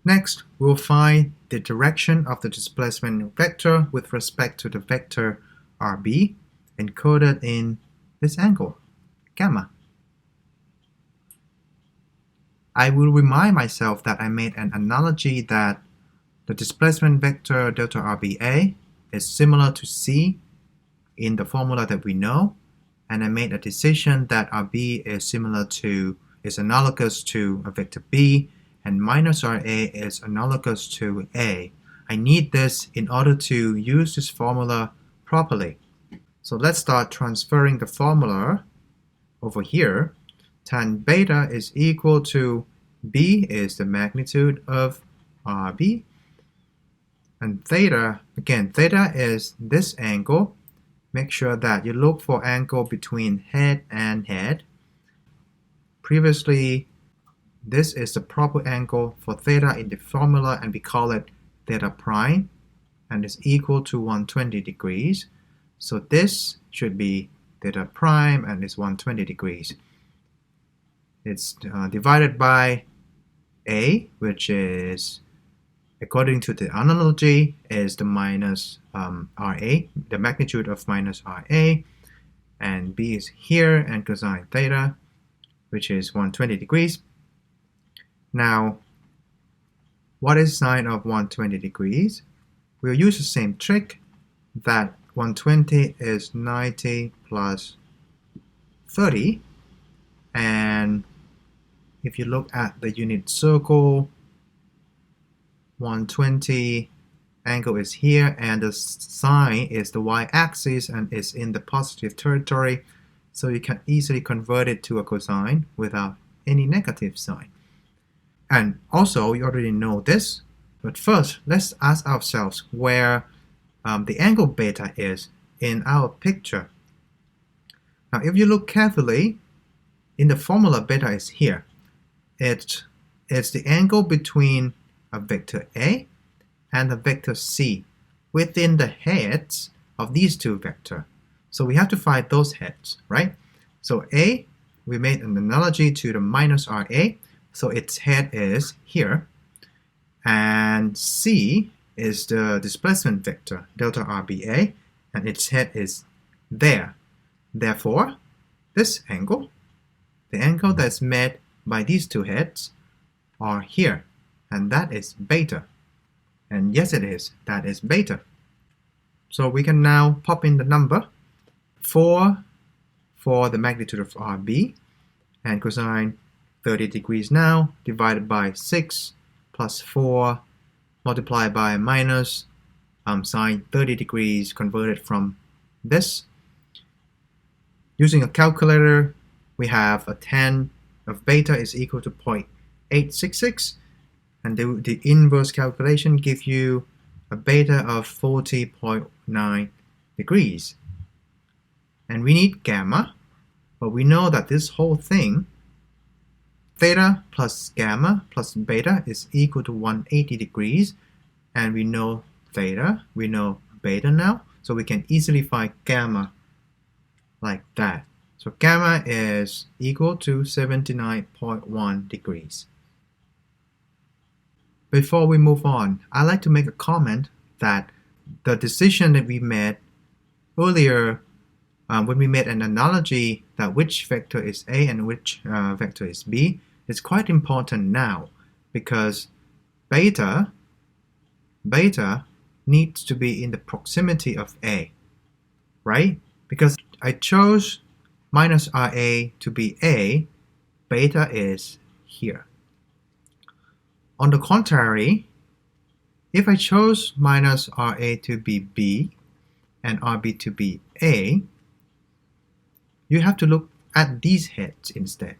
Next, we'll find the direction of the displacement vector with respect to the vector RB encoded in this angle, gamma. I will remind myself that I made an analogy that the displacement vector delta RBA is similar to C in the formula that we know, and I made a decision that RB is analogous to a vector B, and minus RA is analogous to A. I need this in order to use this formula properly. So let's start transferring the formula over here. Tan beta is equal to B is the magnitude of RB, and theta, again, theta is this angle. Make sure that you look for angle between head and head. Previously, this is the proper angle for theta in the formula, and we call it theta prime, and it's equal to 120 degrees. So this should be theta prime, and it's 120 degrees. It's divided by A, which is, according to the analogy, is the minus RA, the magnitude of minus RA, and B is here, and cosine theta, which is 120 degrees. Now, what is sine of 120 degrees? We'll use the same trick, that 120 is 90 plus 30, and if you look at the unit circle, 120 angle is here, and the sine is the y-axis and is in the positive territory, so you can easily convert it to a cosine without any negative sign. And also, you already know this, but first let's ask ourselves where the angle beta is in our picture. Now if you look carefully, in the formula, beta is here. It's the angle between a vector A and a vector C within the heads of these two vectors. So we have to find those heads, right? So A, we made an analogy to the minus RA, so its head is here, and C is the displacement vector delta RBA, and its head is there. Therefore, this angle, the angle that's made by these two heads, are here, and that is beta. And yes, it is, that is beta. So we can now pop in the number 4 for the magnitude of RB, and cosine 30 degrees now divided by 6 plus 4 multiplied by minus sine 30 degrees converted from this. Using a calculator, we have a tan of beta is equal to 0.866, and the inverse calculation gives you a beta of 40.9 degrees. And we need gamma, but we know that this whole thing, theta plus gamma plus beta, is equal to 180 degrees, and we know theta, we know beta now, so we can easily find gamma like that. So gamma is equal to 79.1 degrees. Before we move on, I'd like to make a comment that the decision that we made earlier when we made an analogy that which vector is A and which vector is B is quite important now, because beta needs to be in the proximity of A, right? Because I chose minus RA to be A, beta is here. On the contrary, if I chose minus RA to be B and RB to be A, you have to look at these heads instead.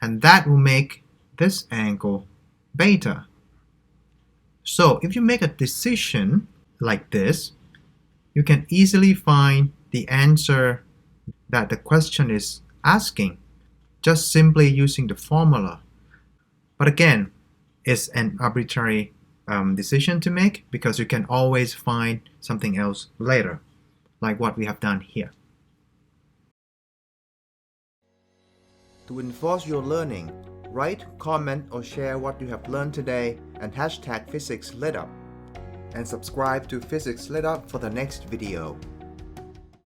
And that will make this angle beta. So if you make a decision like this, you can easily find the answer that the question is asking just simply using the formula. But again, it's an arbitrary decision to make, because you can always find something else later, like what we have done here. To enforce your learning, Write, comment, or share what you have learned today and hashtag Physics Lit Up. And subscribe to Physics Lit Up for the next video.